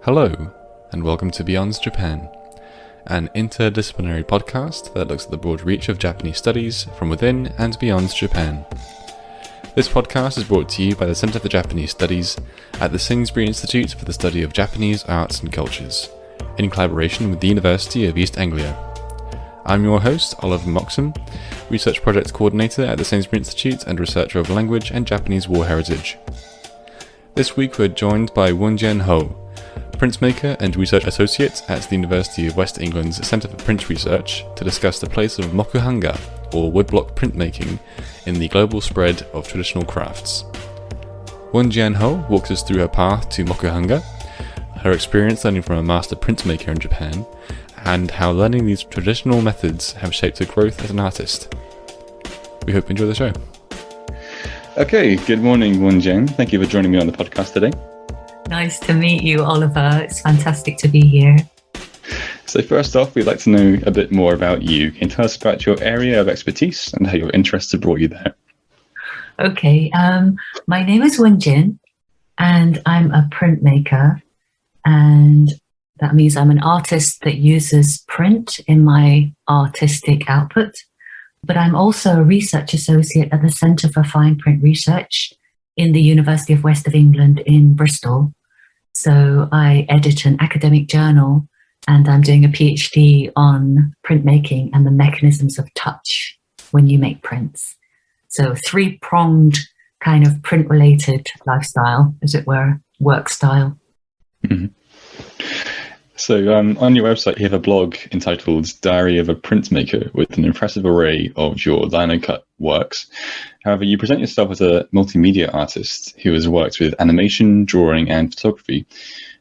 Hello, and welcome to Beyond Japan, an interdisciplinary podcast that looks at the broad reach of Japanese studies from within and beyond Japan. This podcast is brought to you by the Center for Japanese Studies at the Sainsbury Institute for the Study of Japanese Arts and Cultures, in collaboration with the University of East Anglia. I'm your host, Oliver Moxham, Research Project Coordinator at the Sainsbury Institute and researcher of language and Japanese war heritage. This week we're joined by Wuon-Gean Ho, Printmaker and Research Associate at the University of West England's Centre for Print Research, to discuss the place of Mokuhanga, or woodblock printmaking, in the global spread of traditional crafts. Wuon-Gean Ho walks us through her path to Mokuhanga, her experience learning from a master printmaker in Japan, and how learning these traditional methods have shaped her growth as an artist. We hope you enjoy the show. Okay, good morning, Wuon-Gean. Thank you for joining me on the podcast today. Nice to meet you, Oliver. It's fantastic to be here. So first off, we'd like to know a bit more about you. Can you tell us about your area of expertise and how your interests have brought you there? Okay, my name is Wuon-Gean, and I'm a printmaker, and that means I'm an artist that uses print in my artistic output, but I'm also a research associate at the Centre for Fine Print Research in the University of West of England in Bristol. So I edit an academic journal, and I'm doing a PhD on printmaking and the mechanisms of touch when you make prints. So three-pronged kind of print-related lifestyle, as it were, work style. Mm-hmm. So on your website, you have a blog entitled Diary of a Printmaker with an impressive array of your lino-cut works. However, you present yourself as a multimedia artist who has worked with animation, drawing, and photography.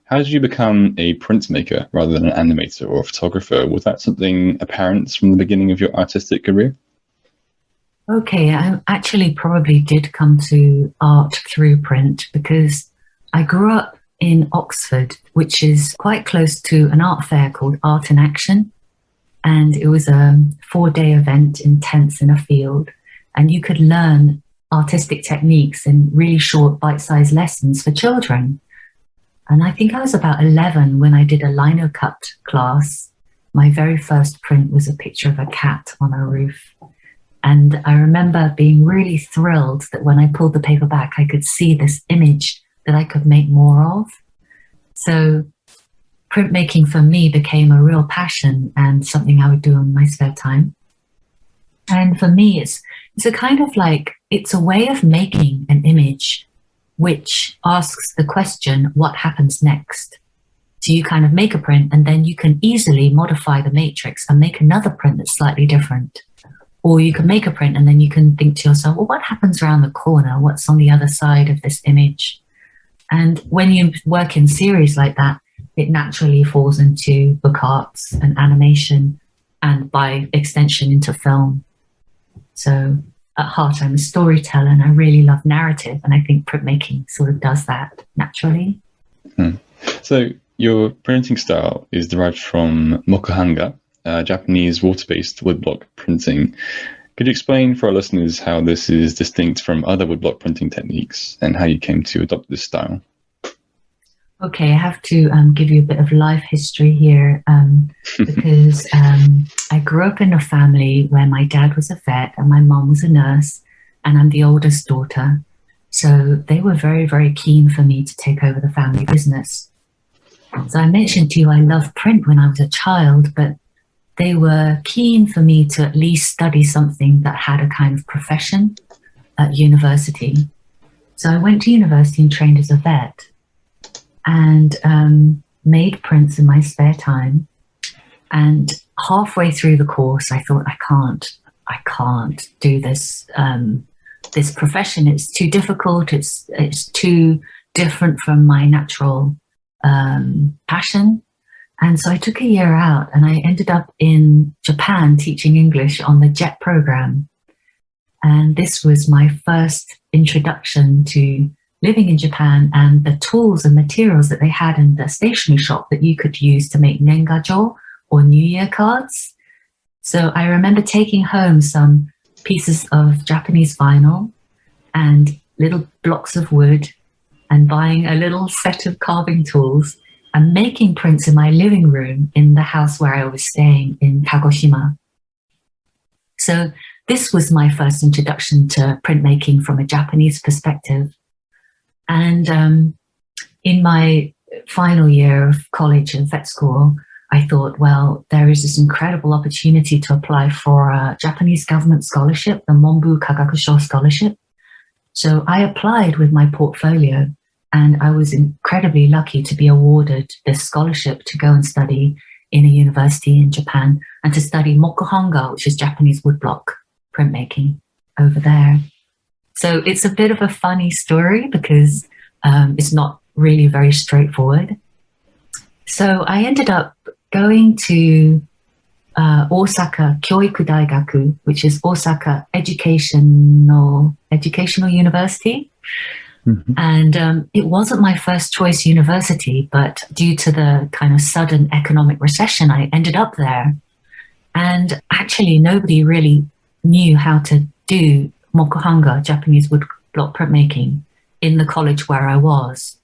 How did you become a printmaker rather than an animator or a photographer? Was that something apparent from the beginning of your artistic career? Okay, I actually probably did come to art through print because I grew up in Oxford, which is quite close to an art fair called Art in Action. And it was a 4-day event in tents in a field. And you could learn artistic techniques in really short bite-sized lessons for children. And I think I was about 11 when I did a lino cut class. My very first print was a picture of a cat on a roof. And I remember being really thrilled that when I pulled the paper back, I could see this image that I could make more of. So printmaking for me became a real passion and something I would do in my spare time. And for me, it's a kind of like, it's a way of making an image which asks the question, what happens next? So you kind of make a print and then you can easily modify the matrix and make another print that's slightly different. Or you can make a print and then you can think to yourself, well, what happens around the corner? What's on the other side of this image? And when you work in series like that, it naturally falls into book arts and animation, and by extension into film. So at heart, I'm a storyteller and I really love narrative, and I think printmaking sort of does that naturally. So your printing style is derived from Mokuhanga, Japanese water-based woodblock printing. Could you explain for our listeners how this is distinct from other woodblock printing techniques and how you came to adopt this style? Okay, I have to give you a bit of life history here because I grew up in a family where my dad was a vet and my mom was a nurse, and I'm the oldest daughter. So they were very, very keen for me to take over the family business. So I mentioned to you I loved print when I was a child, but they were keen for me to at least study something that had a kind of profession at university. So I went to university and trained as a vet and made prints in my spare time. And halfway through the course, I thought, I can't do this this profession. It's too difficult. It's too different from my natural passion. And so I took a year out and I ended up in Japan teaching English on the JET program. And this was my first introduction to living in Japan and the tools and materials that they had in the stationery shop that you could use to make nengajo or New Year cards. So I remember taking home some pieces of Japanese vinyl and little blocks of wood and buying a little set of carving tools and making prints in my living room in the house where I was staying in Kagoshima. So this was my first introduction to printmaking from a Japanese perspective. And in my final year of college and vet school, I thought, well, there is this incredible opportunity to apply for a Japanese government scholarship, the Monbu Kagakusho Scholarship. So I applied with my portfolio, and I was incredibly lucky to be awarded this scholarship to go and study in a university in Japan and to study Mokuhanga, which is Japanese woodblock printmaking over there. So it's a bit of a funny story because it's not really very straightforward. So I ended up going to Osaka Kyoiku Daigaku, which is Osaka Educational University. Mm-hmm. And it wasn't my first choice university, but due to the kind of sudden economic recession, I ended up there. And actually, nobody really knew how to do Mokuhanga, Japanese woodblock printmaking, in the college where I was.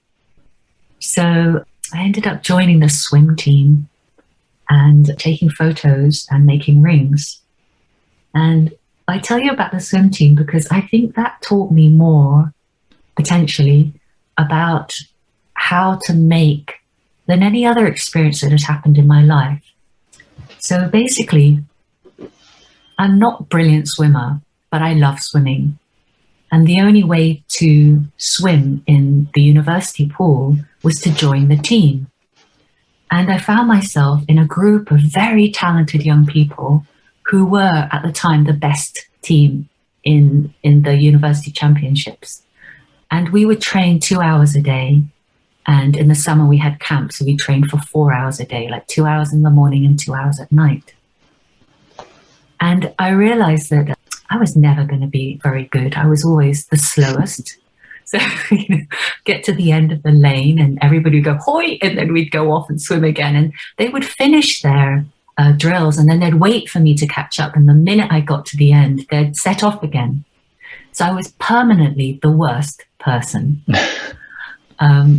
So I ended up joining the swim team and taking photos and making rings. And I tell you about the swim team because I think that taught me more, potentially, about how to make than any other experience that has happened in my life. So basically, I'm not a brilliant swimmer, but I love swimming. And the only way to swim in the university pool was to join the team. And I found myself in a group of very talented young people who were, at the time, the best team in the university championships. And we would train 2 hours a day. And in the summer, we had camp, so we trained for 4 hours a day, like 2 hours in the morning and 2 hours at night. And I realized that I was never going to be very good. I was always the slowest. So get to the end of the lane and everybody would go, hoi, and then we'd go off and swim again. And they would finish their drills and then they'd wait for me to catch up. And the minute I got to the end, they'd set off again. So I was permanently the worst person,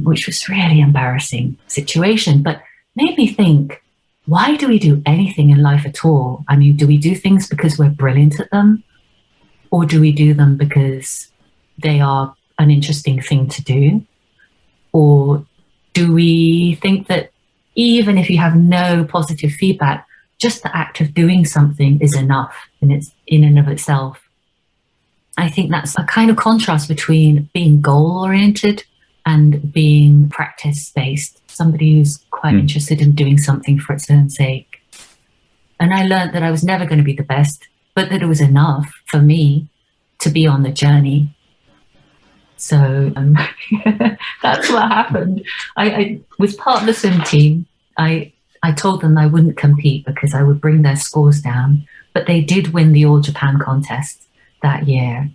which was really embarrassing situation, but made me think, why do we do anything in life at all? I mean, do we do things because we're brilliant at them? Or do we do them because they are an interesting thing to do? Or do we think that even if you have no positive feedback, just the act of doing something is enough in and of itself? I think that's a kind of contrast between being goal-oriented and being practice-based, somebody who's quite interested in doing something for its own sake. And I learned that I was never going to be the best, but that it was enough for me to be on the journey. So that's what happened. I was part of the swim team. I told them I wouldn't compete because I would bring their scores down, but they did win the All Japan contest that year.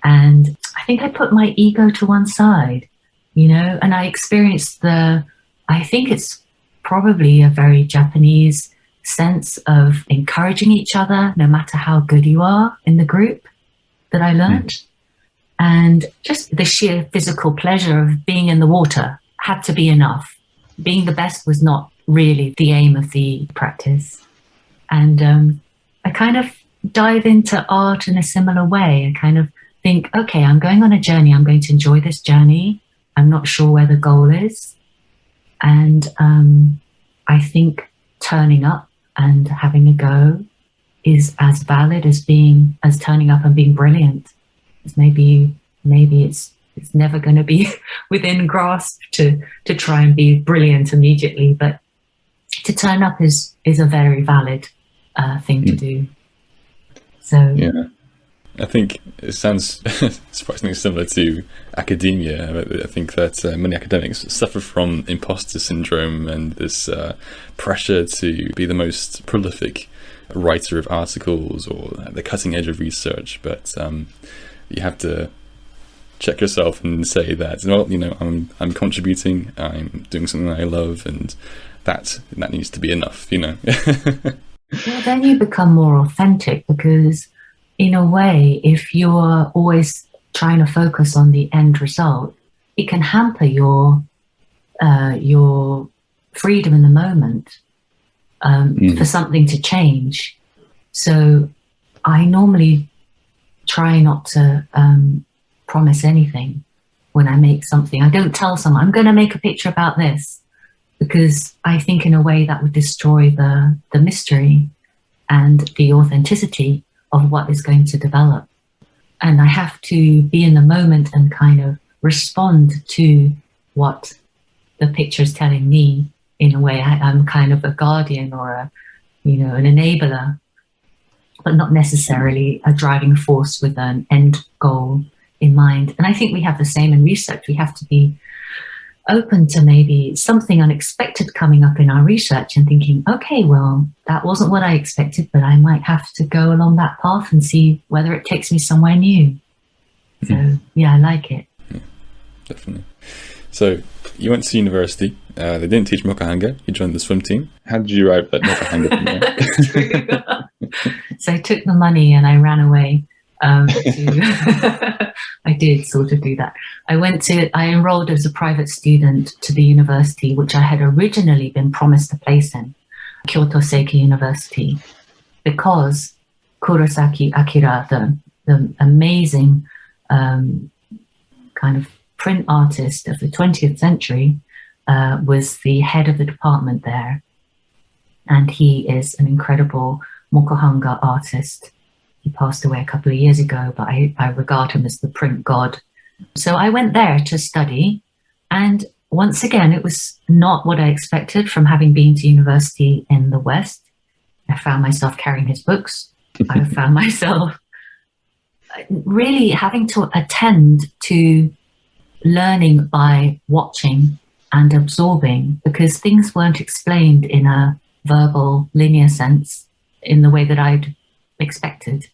And I think I put my ego to one side, and I experienced I think it's probably a very Japanese sense of encouraging each other, no matter how good you are in the group, that I learned. And just the sheer physical pleasure of being in the water had to be enough. Being the best was not really the aim of the practice. And I kind of dive into art in a similar way. I kind of think, okay, I'm going on a journey. I'm going to enjoy this journey. I'm not sure where the goal is. And I think turning up and having a go is as valid as turning up and being brilliant. It's maybe it's never going to be within grasp to try and be brilliant immediately, but to turn up is a very valid thing to do. So yeah, I think it sounds surprisingly similar to academia. I think that many academics suffer from impostor syndrome and this pressure to be the most prolific writer of articles or at the cutting edge of research, but you have to check yourself and say that, well, I'm contributing, I'm doing something that I love, and that needs to be enough, Well, then you become more authentic because, in a way, if you're always trying to focus on the end result, it can hamper your freedom in the moment for something to change. So I normally try not to promise anything when I make something. I don't tell someone, I'm going to make a picture about this, because I think in a way that would destroy the mystery and the authenticity of what is going to develop. And I have to be in the moment and kind of respond to what the picture is telling me. In a way, I'm kind of a guardian or an enabler, but not necessarily a driving force with an end goal in mind. And I think we have the same in research. We have to be open to maybe something unexpected coming up in our research and thinking, okay, well, that wasn't what I expected, but I might have to go along that path and see whether it takes me somewhere new. So, yeah, I like it. Definitely. So you went to university. They didn't teach Mokuhanga. You joined the swim team. How did you arrive at Mokuhanga from there? So I took the money and I ran away. I did sort of do that. I enrolled as a private student to the university, which I had originally been promised a place in, Kyoto Seiki University, because Kurosaki Akira, the amazing kind of print artist of the 20th century, was the head of the department there. And he is an incredible Mokuhanga artist. He passed away a couple of years ago, but I regard him as the print god. So I went there to study. And once again, it was not what I expected from having been to university in the West. I found myself carrying his books. I found myself really having to attend to learning by watching and absorbing, because things weren't explained in a verbal, linear sense in the way that I'd expected.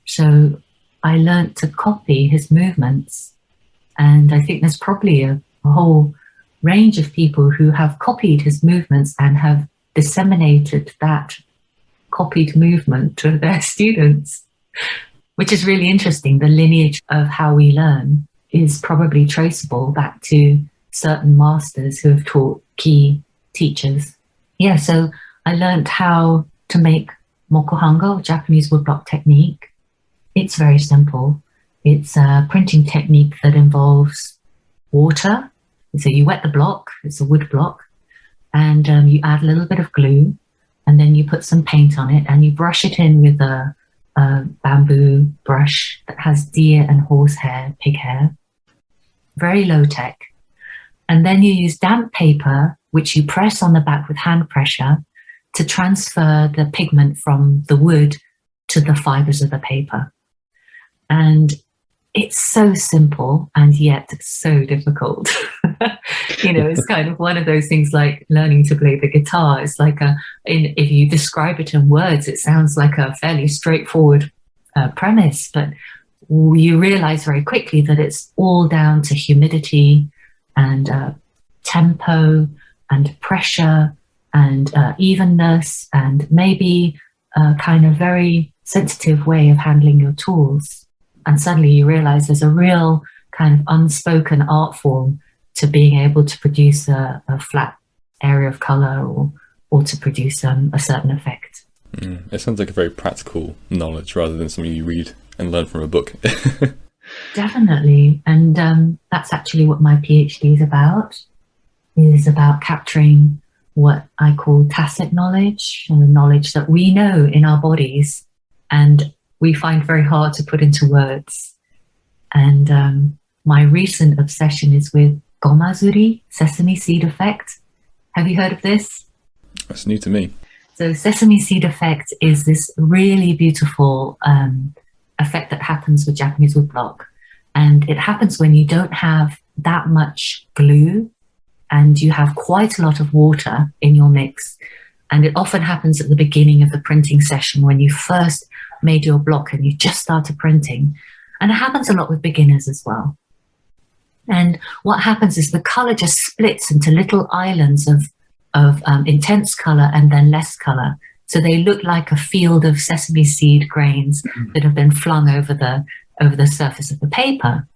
So I learned to copy his movements. And I think there's probably a whole range of people who have copied his movements and have disseminated that copied movement to their students, which is really interesting. The lineage of how we learn is probably traceable back to certain masters who have taught key teachers. Yeah, so I learned how to make Mokuhanga, or Japanese woodblock technique. It's very simple. It's a printing technique that involves water. So you wet the block, it's a wood block, and you add a little bit of glue, and then you put some paint on it, and you brush it in with a bamboo brush that has deer and horse hair, pig hair. Very low tech. And then you use damp paper, which you press on the back with hand pressure to transfer the pigment from the wood to the fibers of the paper. And it's so simple and yet so difficult. It's kind of one of those things like learning to play the guitar. It's like if you describe it in words, it sounds like a fairly straightforward premise, but you realize very quickly that it's all down to humidity and tempo and pressure and evenness, and maybe a kind of very sensitive way of handling your tools. And suddenly you realize there's a real kind of unspoken art form to being able to produce a flat area of color or to produce a certain effect. It sounds like a very practical knowledge rather than something you read and learn from a book. Definitely. And that's actually what my PhD is about capturing what I call tacit knowledge, and the knowledge that we know in our bodies and we find very hard to put into words. And my recent obsession is with gomazuri, sesame seed effect. Have you heard of this? That's new to me. So sesame seed effect is this really beautiful effect that happens with Japanese woodblock. And it happens when you don't have that much glue and you have quite a lot of water in your mix. And it often happens at the beginning of the printing session when you first made your block and you just started printing. And it happens a lot with beginners as well. And what happens is the color just splits into little islands of intense color and then less color. So they look like a field of sesame seed grains that have been flung over the surface of the paper.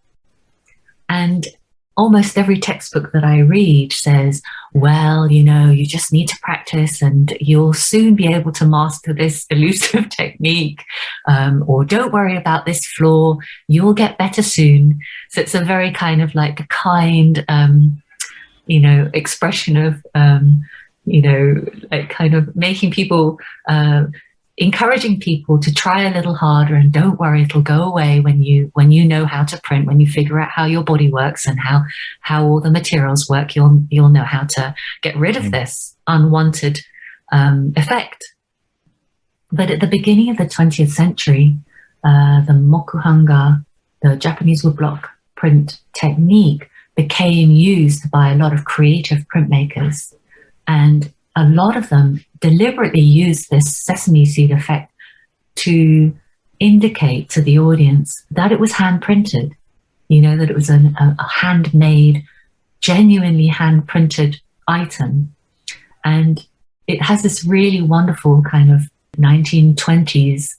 And almost every textbook that I read says, well, you just need to practice and you'll soon be able to master this elusive technique. Or don't worry about this flaw, you'll get better soon. So it's a very kind of like kind, expression of, like kind of making people, encouraging people to try a little harder, and don't worry, it'll go away when you know how to print, when you figure out how your body works and how all the materials work, you'll know how to get rid of this unwanted effect. But at the beginning of the 20th century, the Mokuhanga, the Japanese woodblock print technique, became used by a lot of creative printmakers, and a lot of them deliberately use this sesame seed effect to indicate to the audience that it was hand printed, that it was a handmade, genuinely hand printed item. And it has this really wonderful kind of 1920s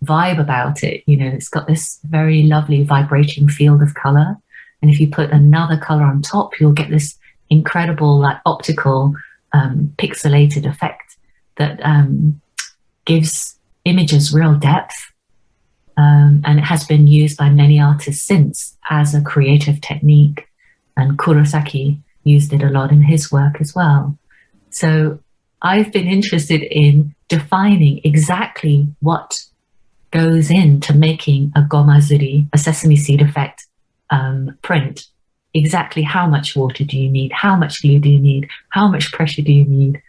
vibe about it. It's got this very lovely vibrating field of color. And if you put another color on top, you'll get this incredible like optical pixelated effect that gives images real depth, and it has been used by many artists since as a creative technique, and Kurosaki used it a lot in his work as well. So I've been interested in defining exactly what goes into making a gomazuri, a sesame seed effect print. Exactly how much water do you need? How much glue do you need? How much pressure do you need?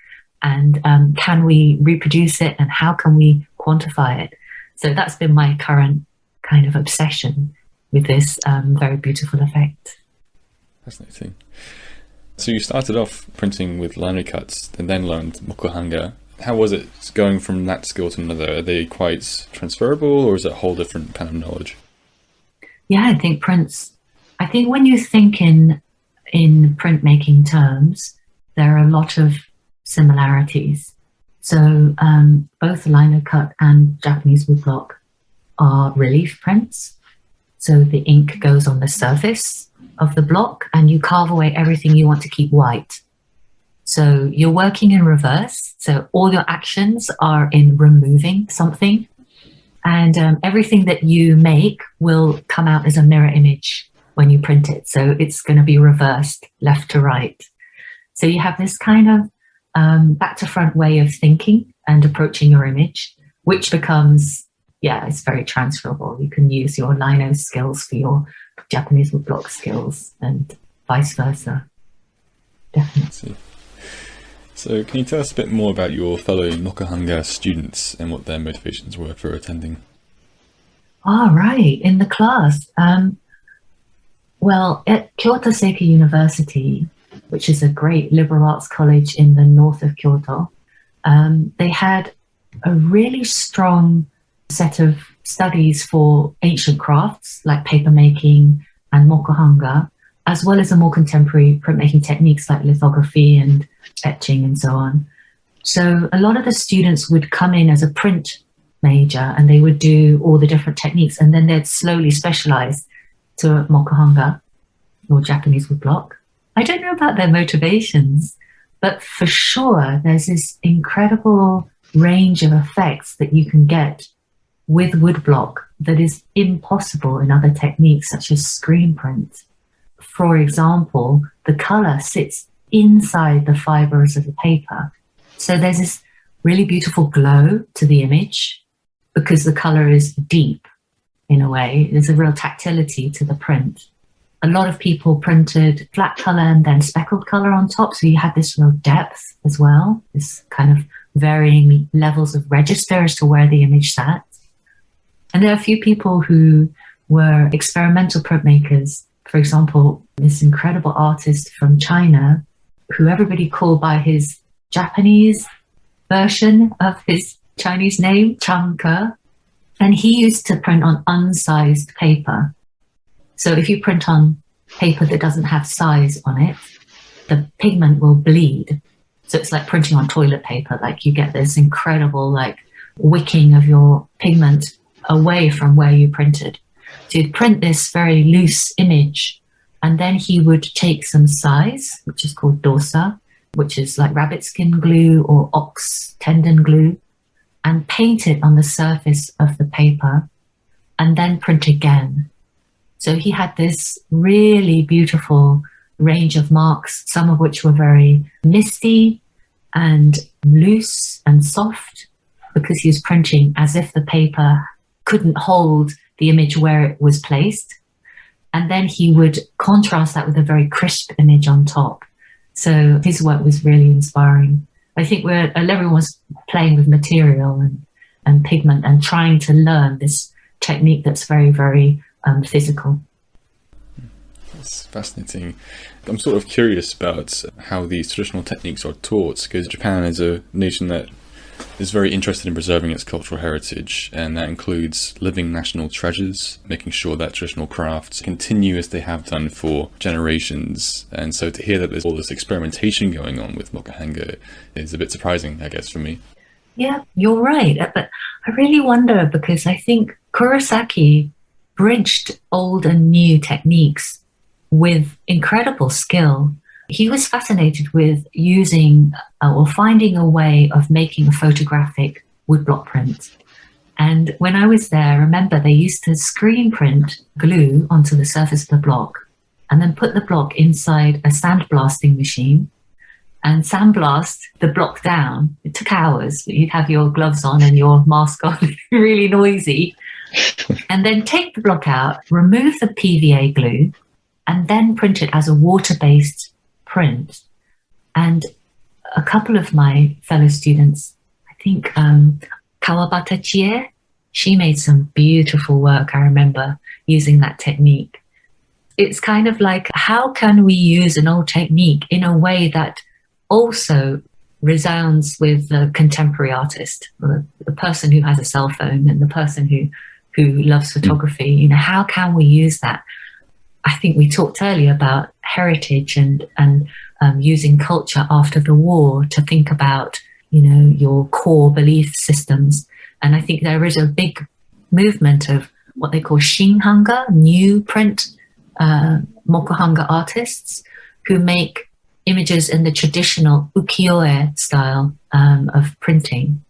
And can we reproduce it? And how can we quantify it? So that's been my current kind of obsession with this very beautiful effect. Fascinating. So you started off printing with lino cuts and then learned Mokuhanga. How was it going from that skill to another? Are they quite transferable, or is it a whole different kind of knowledge? Yeah, I think when you think in printmaking terms, there are a lot of similarities. So both lino cut and Japanese woodblock are relief prints. So the ink goes on the surface of the block and you carve away everything you want to keep white. So you're working in reverse. So all your actions are in removing something, and everything that you make will come out as a mirror image when you print it. So it's going to be reversed left to right. So you have this kind of back to front way of thinking and approaching your image, which becomes, it's very transferable. You can use your lino skills for your Japanese woodblock skills and vice versa. Definitely. So can you tell us a bit more about your fellow Mokuhanga students and what their motivations were for attending? Right, in the class. Well, at Kyoto Seika University, which is a great liberal arts college in the north of Kyoto, they had a really strong set of studies for ancient crafts like papermaking and mokuhanga, as well as the more contemporary printmaking techniques like lithography and etching and so on. So a lot of the students would come in as a print major and they would do all the different techniques, and then they'd slowly specialize to mokuhanga or Japanese woodblock. I don't know about their motivations, but for sure there's this incredible range of effects that you can get with woodblock that is impossible in other techniques such as screen print. For example, the color sits inside the fibers of the paper. So there's this really beautiful glow to the image because the color is deep in a way. There's a real tactility to the print. A lot of people printed flat color and then speckled color on top. So you had this real depth as well, this kind of varying levels of register as to where the image sat. And there are a few people who were experimental printmakers. For example, this incredible artist from China, who everybody called by his Japanese version of his Chinese name, Chang Ke. And he used to print on unsized paper. So if you print on paper that doesn't have size on it, the pigment will bleed. So it's like printing on toilet paper. Like you get this incredible like wicking of your pigment away from where you printed. So you'd print this very loose image And then he would take some size, which is called dosa, which is like rabbit skin glue or ox tendon glue, and paint it on the surface of the paper and then print again. So he had this really beautiful range of marks, some of which were very misty and loose and soft, because he was printing as if the paper couldn't hold the image where it was placed. And then he would contrast that with a very crisp image on top. So his work was really inspiring. I think everyone was playing with material and pigment and trying to learn this technique that's very, very physical. That's fascinating. I'm sort of curious about how these traditional techniques are taught, because Japan is a nation that is very interested in preserving its cultural heritage, and that includes living national treasures, making sure that traditional crafts continue as they have done for generations. And so to hear that there's all this experimentation going on with Mokuhanga is a bit surprising, I guess, for me. Yeah, you're right. But I really wonder, because I think Kurosaki bridged old and new techniques with incredible skill. He was fascinated with using or finding a way of making a photographic woodblock print. And when I was there, I remember they used to screen print glue onto the surface of the block and then put the block inside a sandblasting machine and sandblast the block down. It took hours, but you'd have your gloves on and your mask on, really noisy. And then take the block out, remove the PVA glue, and then print it as a water-based print. And a couple of my fellow students, I think Kawabata Chie, she made some beautiful work, I remember, using that technique. It's kind of like, how can we use an old technique in a way that also resounds with the contemporary artist, the person who has a cell phone and the person who loves photography? You know, how can we use that? I think we talked earlier about heritage and using culture after the war to think about, you know, your core belief systems. And I think there is a big movement of what they call Shinhanga, new print Mokuhanga artists who make images in the traditional Ukiyo-e style of printing.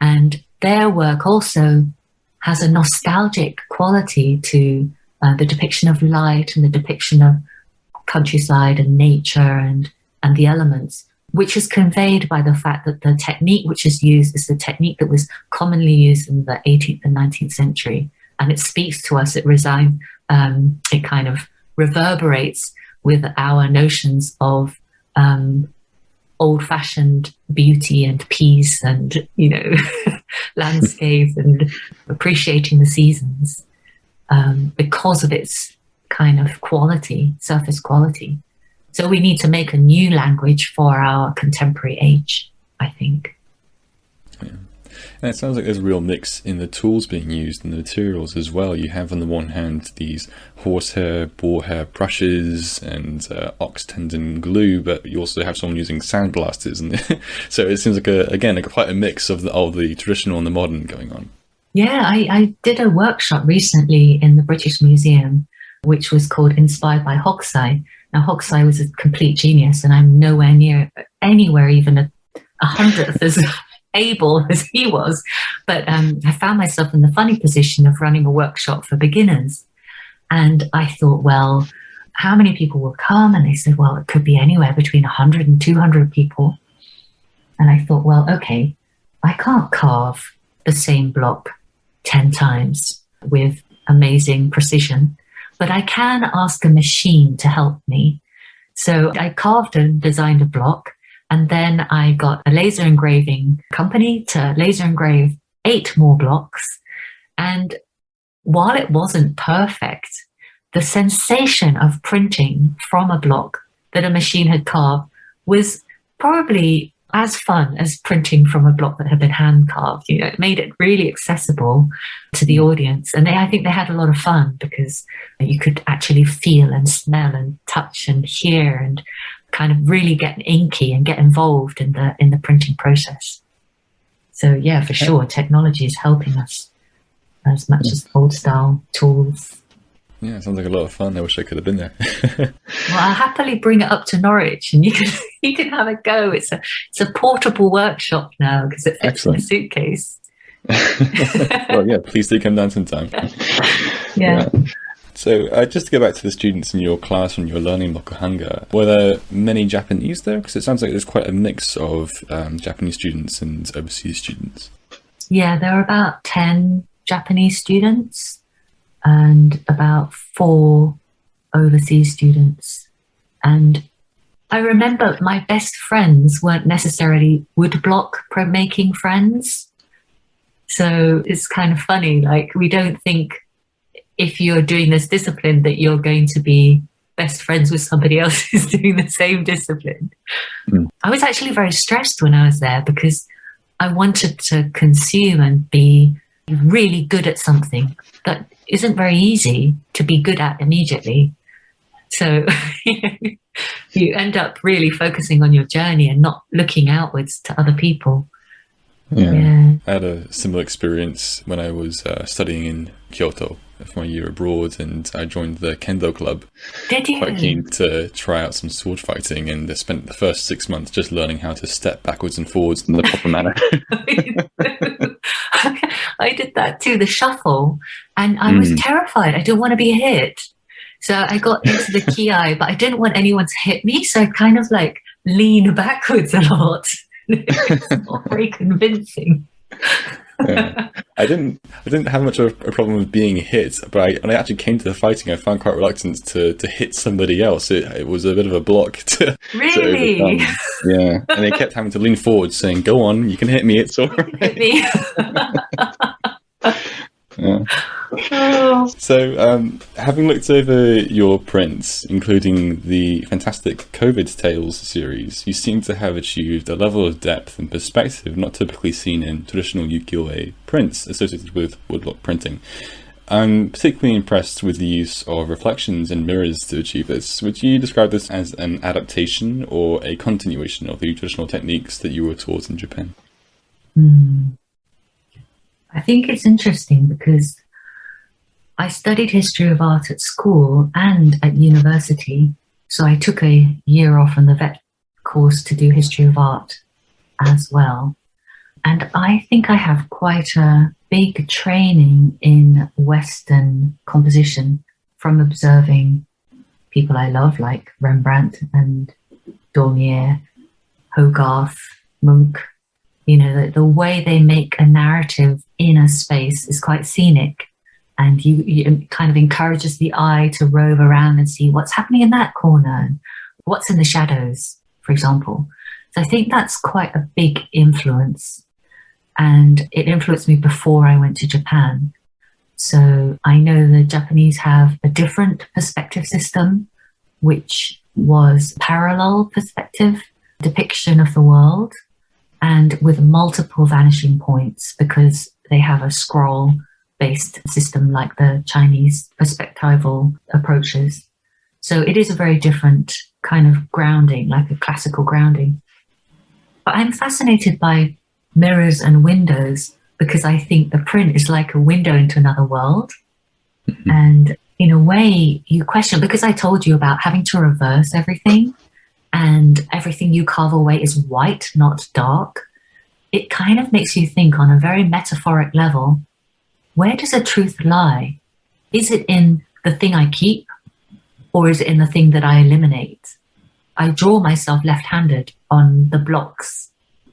And their work also has a nostalgic quality to the depiction of light and the depiction of countryside and nature and the elements, which is conveyed by the fact that the technique which is used is the technique that was commonly used in the 18th and 19th century. And it speaks to us, it kind of reverberates with our notions of old-fashioned beauty and peace and, you know, landscape and appreciating the seasons. Because of its kind of quality, surface quality. So we need to make a new language for our contemporary age, I think. Yeah. And it sounds like there's a real mix in the tools being used and the materials as well. You have on the one hand these horsehair, boar hair brushes and ox tendon glue, but you also have someone using sandblasters. And so it seems like, quite a mix of the traditional and the modern going on. Yeah, I did a workshop recently in the British Museum, which was called Inspired by Hokusai. Now, Hokusai was a complete genius, and I'm nowhere near anywhere even a hundredth as able as he was. But I found myself in the funny position of running a workshop for beginners. And I thought, well, how many people will come? And they said, well, it could be anywhere between 100 and 200 people. And I thought, well, okay, I can't carve the same block 10 times with amazing precision, but I can ask a machine to help me. So I carved and designed a block, and then I got a laser engraving company to laser engrave 8 more blocks. And while it wasn't perfect, the sensation of printing from a block that a machine had carved was probably as fun as printing from a block that had been hand carved. You know, it made it really accessible to the audience. And I think they had a lot of fun because you could actually feel and smell and touch and hear and kind of really get inky and get involved in the printing process. So yeah, for sure, technology is helping us as much as old style tools. Yeah, sounds like a lot of fun. I wish I could have been there. Well, I'll happily bring it up to Norwich and you can have a go. It's a portable workshop now because it fits in a suitcase. Well, yeah, please do come down sometime. Yeah. So just to go back to the students in your class when you were learning Mokuhanga, were there many Japanese there? Because it sounds like there's quite a mix of Japanese students and overseas students. Yeah, there were about 10 Japanese students and about 4 overseas students. And I remember my best friends weren't necessarily woodblock printmaking friends. So it's kind of funny, like we don't think if you're doing this discipline that you're going to be best friends with somebody else who's doing the same discipline. I was actually very stressed when I was there because I wanted to consume and be really good at something that isn't very easy to be good at immediately. So you end up really focusing on your journey and not looking outwards to other people. Yeah. I had a similar experience when I was studying in Kyoto for my year abroad, and I joined the Kendo club. Did you? Quite keen to try out some sword fighting, and I spent the first 6 months just learning how to step backwards and forwards in the proper manner. I did that too, the shuffle, and I was terrified. I didn't want to be hit. So I got into the ki-ai, but I didn't want anyone to hit me, so I kind of like lean backwards a lot. It's not very convincing. Yeah. I didn't have much of a problem with being hit, but when I actually came to the fighting, I found quite reluctant to hit somebody else. It was a bit of a block to really? overcome. Yeah, and they kept having to lean forward, saying, "Go on, you can hit me. It's all right." Hit me. Yeah. So, having looked over your prints, including the fantastic COVID Tales series, you seem to have achieved a level of depth and perspective not typically seen in traditional Ukiyo-e prints associated with woodblock printing. I'm particularly impressed with the use of reflections and mirrors to achieve this. Would you describe this as an adaptation or a continuation of the traditional techniques that you were taught in Japan? I think it's interesting because I studied history of art at school and at university. So I took a year off on the vet course to do history of art as well. And I think I have quite a big training in Western composition from observing people I love, like Rembrandt and Dornier, Hogarth, Munch. You know, the way they make a narrative in a space is quite scenic, and you kind of encourages the eye to rove around and see what's happening in that corner and what's in the shadows, for example. So I think that's quite a big influence, and it influenced me before I went to Japan. So I know the Japanese have a different perspective system, which was parallel perspective depiction of the world, and with multiple vanishing points because they have a scroll-based system like the Chinese perspectival approaches. So it is a very different kind of grounding, like a classical grounding. But I'm fascinated by mirrors and windows because I think the print is like a window into another world. And in a way, you question, because I told you about having to reverse everything, and everything you carve away is white, not dark. It kind of makes you think on a very metaphoric level, where does the truth lie? Is it in the thing I keep, or is it in the thing that I eliminate? I draw myself left-handed on the blocks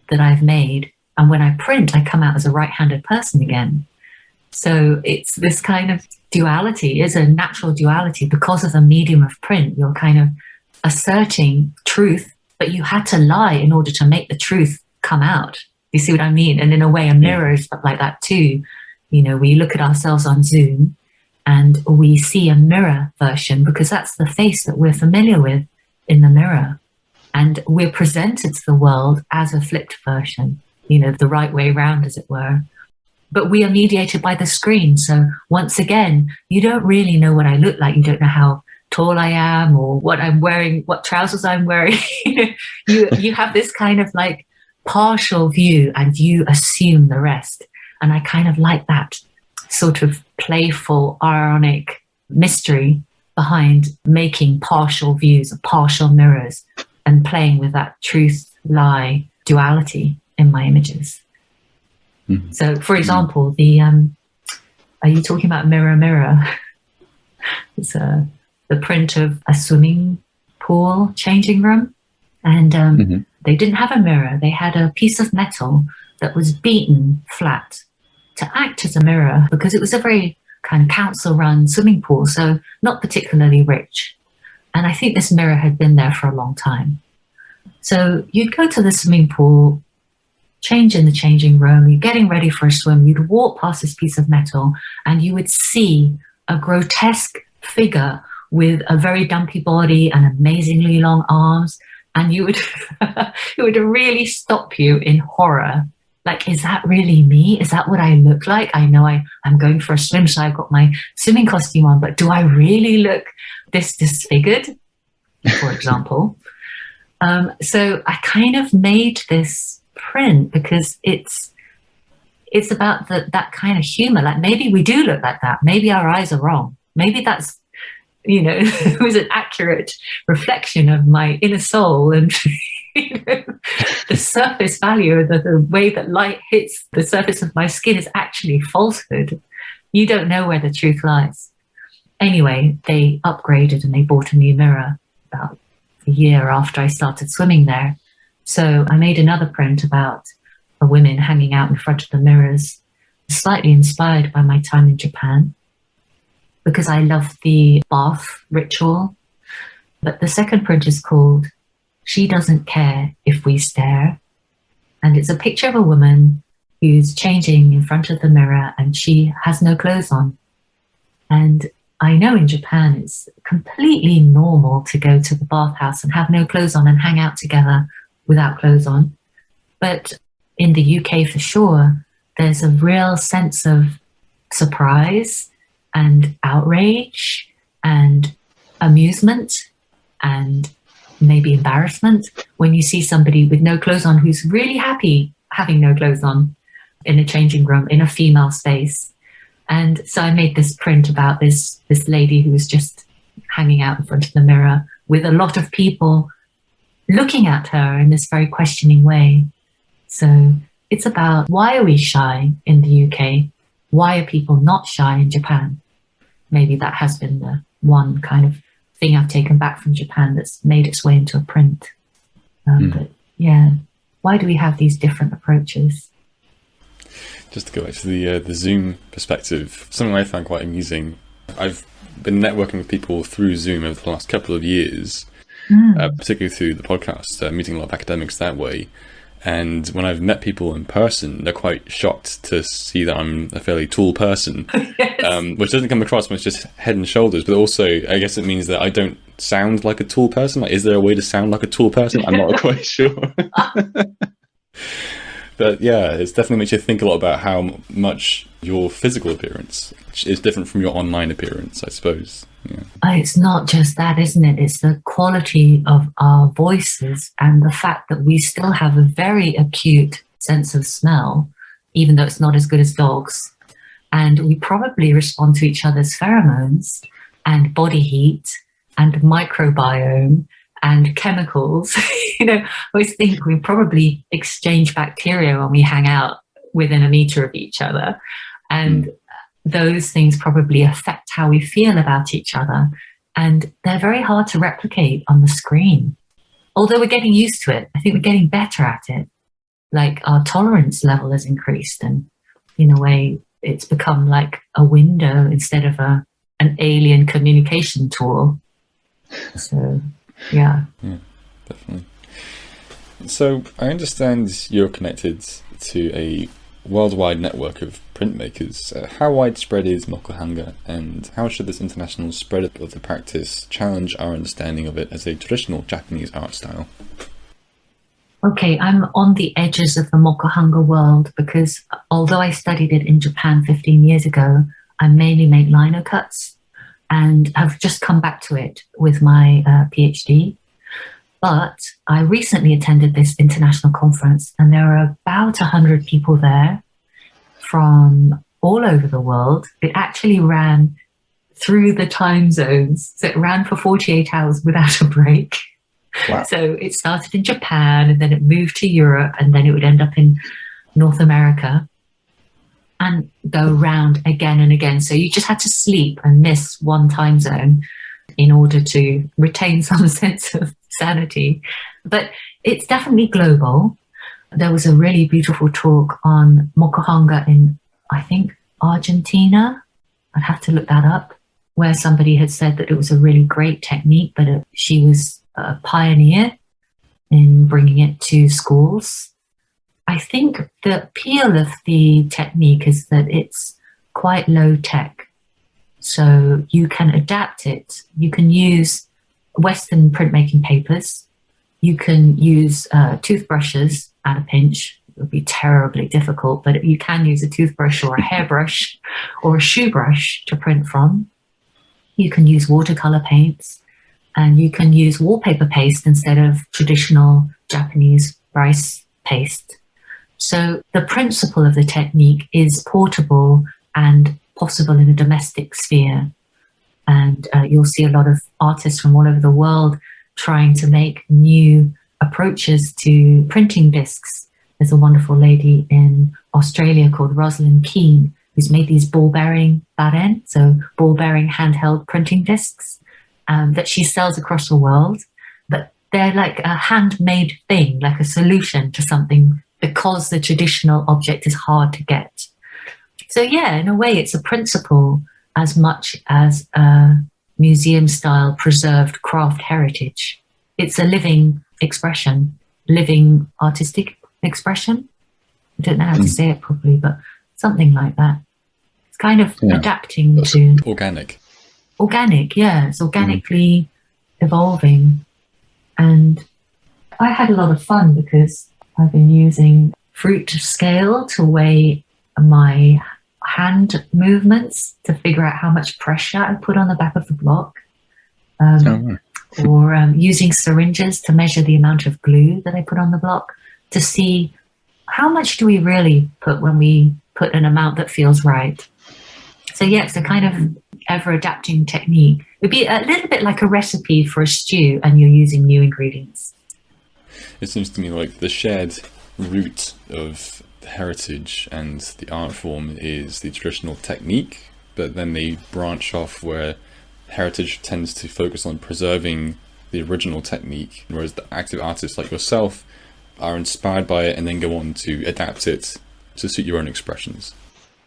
that I've made, and when I print, I come out as a right-handed person again. So it's this kind of duality, is a natural duality because of the medium of print. You're kind of asserting truth, but you had to lie in order to make the truth come out. You see what I mean? And in a way, a mirror is like that too. You know, we look at ourselves on Zoom and we see a mirror version because that's the face that we're familiar with in the mirror. And we're presented to the world as a flipped version, you know, the right way around, as it were. But we are mediated by the screen. So once again, you don't really know what I look like. You don't know how tall I am or what I'm wearing, what trousers I'm wearing. you have this kind of like partial view and you assume the rest. And I kind of like that sort of playful, ironic mystery behind making partial views or partial mirrors and playing with that truth-lie duality in my images. Mm-hmm. So, for example, are you talking about Mirror Mirror? It's the print of a swimming pool changing room. And they didn't have a mirror. They had a piece of metal that was beaten flat to act as a mirror because it was a very kind of council-run swimming pool, so not particularly rich. And I think this mirror had been there for a long time. So you'd go to the swimming pool, change in the changing room, you're getting ready for a swim, you'd walk past this piece of metal and you would see a grotesque figure with a very dumpy body and amazingly long arms, and you would it would really stop you in horror. Like, is that really me? Is that what I look like? I know I'm going for a swim, so I've got my swimming costume on, but do I really look this disfigured, for example? So I kind of made this print because it's about that kind of humor. Like, maybe we do look like that. Maybe our eyes are wrong. Maybe that's, it was an accurate reflection of my inner soul, and the surface value, the way that light hits the surface of my skin is actually falsehood. You don't know where the truth lies. Anyway, they upgraded and they bought a new mirror about a year after I started swimming there. So I made another print about a woman hanging out in front of the mirrors, slightly inspired by my time in Japan, because I love the bath ritual. But the second print is called She Doesn't Care If We Stare. And it's a picture of a woman who's changing in front of the mirror and she has no clothes on. And I know in Japan it's completely normal to go to the bathhouse and have no clothes on and hang out together without clothes on. But in the UK, for sure, there's a real sense of surprise and outrage and amusement and maybe embarrassment when you see somebody with no clothes on who's really happy having no clothes on in a changing room in a female space. And so I made this print about this lady who was just hanging out in front of the mirror with a lot of people looking at her in this very questioning way. So it's about, why are we shy in the UK? Why are people not shy in Japan? Maybe that has been the one kind of thing I've taken back from Japan that's made its way into a print. But yeah, why do we have these different approaches? Just to go back to the Zoom perspective, something I found quite amusing. I've been networking with people through Zoom over the last couple of years, particularly through the podcast, meeting a lot of academics that way. And when I've met people in person, they're quite shocked to see that I'm a fairly tall person, yes. Which doesn't come across much just head and shoulders, but also I guess it means that I don't sound like a tall person. Like, is there a way to sound like a tall person? I'm not quite sure. But yeah, it's definitely makes you think a lot about how much your physical appearance is different from your online appearance, I suppose. Yeah. It's not just that, isn't it? It's the quality of our voices and the fact that we still have a very acute sense of smell, even though it's not as good as dogs. And we probably respond to each other's pheromones and body heat and microbiome and chemicals. I always think we probably exchange bacteria when we hang out within a meter of each other. And those things probably affect how we feel about each other. And they're very hard to replicate on the screen. Although we're getting used to it, I think we're getting better at it. Like, our tolerance level has increased, and in a way it's become like a window instead of an alien communication tool. So, yeah. Yeah, definitely. So I understand you're connected to a worldwide network of printmakers. How widespread is Mokuhanga, and how should this international spread of the practice challenge our understanding of it as a traditional Japanese art style? Okay, I'm on the edges of the Mokuhanga world because although I studied it in Japan 15 years ago, I mainly make lino cuts and have just come back to it with my PhD. But I recently attended this international conference and there are about 100 people there from all over the world. It actually ran through the time zones. So it ran for 48 hours without a break. Wow. So it started in Japan, and then it moved to Europe, and then it would end up in North America and go round again and again. So you just had to sleep and miss one time zone in order to retain some sense of sanity. But it's definitely global. There was a really beautiful talk on Mokuhanga in, I think, Argentina. I'd have to look that up, where somebody had said that it was a really great technique, but she was a pioneer in bringing it to schools. I think the appeal of the technique is that it's quite low tech. So you can adapt it. You can use Western printmaking papers. You can use toothbrushes at a pinch. It would be terribly difficult, but you can use a toothbrush or a hairbrush or a shoe brush to print from. You can use watercolor paints, and you can use wallpaper paste instead of traditional Japanese rice paste. So the principle of the technique is portable and possible in a domestic sphere. And you'll see a lot of artists from all over the world trying to make new approaches to printing discs. There's a wonderful lady in Australia called Rosalind Keane who's made these ball-bearing baren, so ball-bearing handheld printing discs that she sells across the world. But they're like a handmade thing, like a solution to something, because the traditional object is hard to get. So yeah, in a way, it's a principle as much as a museum-style preserved craft heritage. It's a living expression, living artistic expression. I don't know how to say it properly, but something like that. It's kind of adapting to... Organic. Organic, yeah. It's organically evolving. And I had a lot of fun because I've been using fruit scale to weigh my hand movements to figure out how much pressure I put on the back of the block. Or using syringes to measure the amount of glue that I put on the block to see how much do we really put when we put an amount that feels right. So yeah, it's a kind of ever-adapting technique. It would be a little bit like a recipe for a stew and you're using new ingredients. It seems to me like the shared root of the heritage and the art form is the traditional technique, but then they branch off where heritage tends to focus on preserving the original technique, whereas the active artists like yourself are inspired by it and then go on to adapt it to suit your own expressions.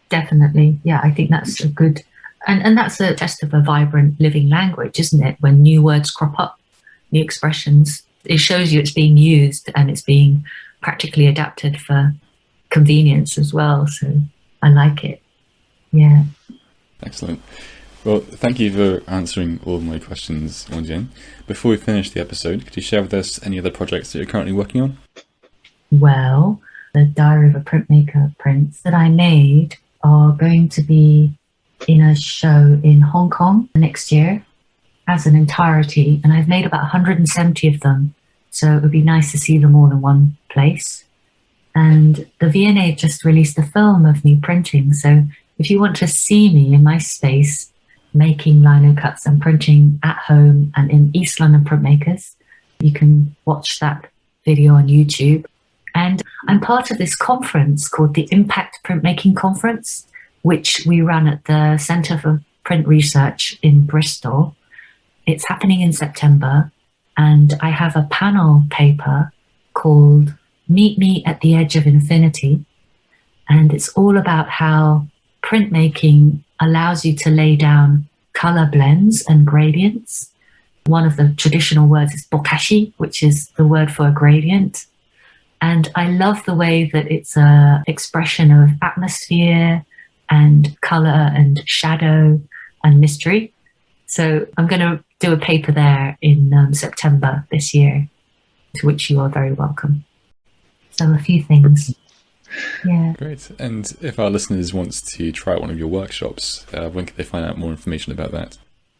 Definitely. Yeah, I think that's a good, and that's a test of a vibrant living language, isn't it? When new words crop up, new expressions, it shows you it's being used and it's being practically adapted for convenience as well. So I like it. Yeah. Excellent. Well, thank you for answering all of my questions, Wuon-Gean. Before we finish the episode, could you share with us any other projects that you're currently working on? Well, the Diary of a Printmaker prints that I made are going to be in a show in Hong Kong next year as an entirety, and I've made about 170 of them, so it would be nice to see them all in one place. And the V&A just released a film of me printing, so if you want to see me in my space making lino cuts and printing at home and in East London printmakers, you can watch that video on YouTube. And I'm part of this conference called the Impact Printmaking Conference, which we run at the Centre for Print Research in Bristol. It's happening in September, and I have a panel paper called Meet Me at the Edge of Infinity, and it's all about how printmaking allows you to lay down color blends and gradients. One of the traditional words is bokashi, which is the word for a gradient. And I love the way that it's an expression of atmosphere and color and shadow and mystery. So I'm going to do a paper there in September this year, to which you are very welcome. So a few things. Yeah. Great. And if our listeners want to try out one of your workshops, when can they find out more information about that?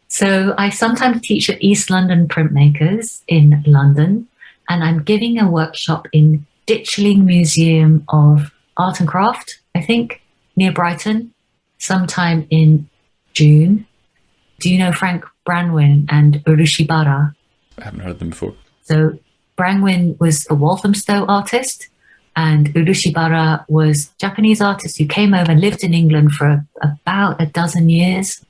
So I sometimes teach at East London Printmakers in London, and I'm giving a workshop in Ditchling Museum of Art and Craft, I think, near Brighton, sometime in June. Do you know Frank Brangwyn and Urushibara? I haven't heard of them before. So Brangwyn was a Walthamstow artist, and Urushibara was a Japanese artist who came over and lived in England for about a dozen years.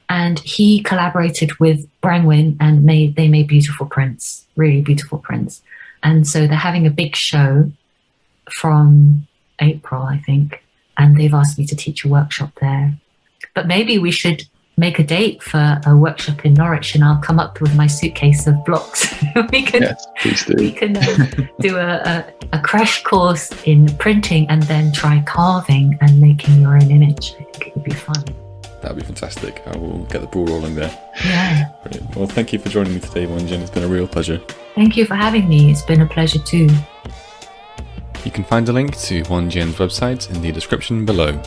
And he collaborated with Brangwyn and they made beautiful prints, really beautiful prints. And so they're having a big show from April, I think, and they've asked me to teach a workshop there. But maybe we should make a date for a workshop in Norwich, and I'll come up with my suitcase of blocks. we can do a crash course in printing and then try carving and making your own image. I think it would be fun. That'd be fantastic. I will get the ball rolling there. Yeah. Brilliant. Well, thank you for joining me today, Wuon-Gean. It's been a real pleasure. Thank you for having me. It's been a pleasure too. You can find a link to Wuon-Gean's website in the description below.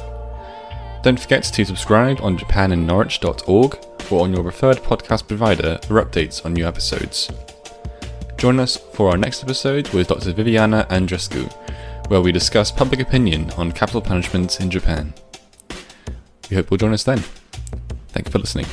Don't forget to subscribe on japaninnorwich.org or on your preferred podcast provider for updates on new episodes. Join us for our next episode with Dr. Viviana Andrescu, where we discuss public opinion on capital punishment in Japan. We hope you'll join us then. Thank you for listening.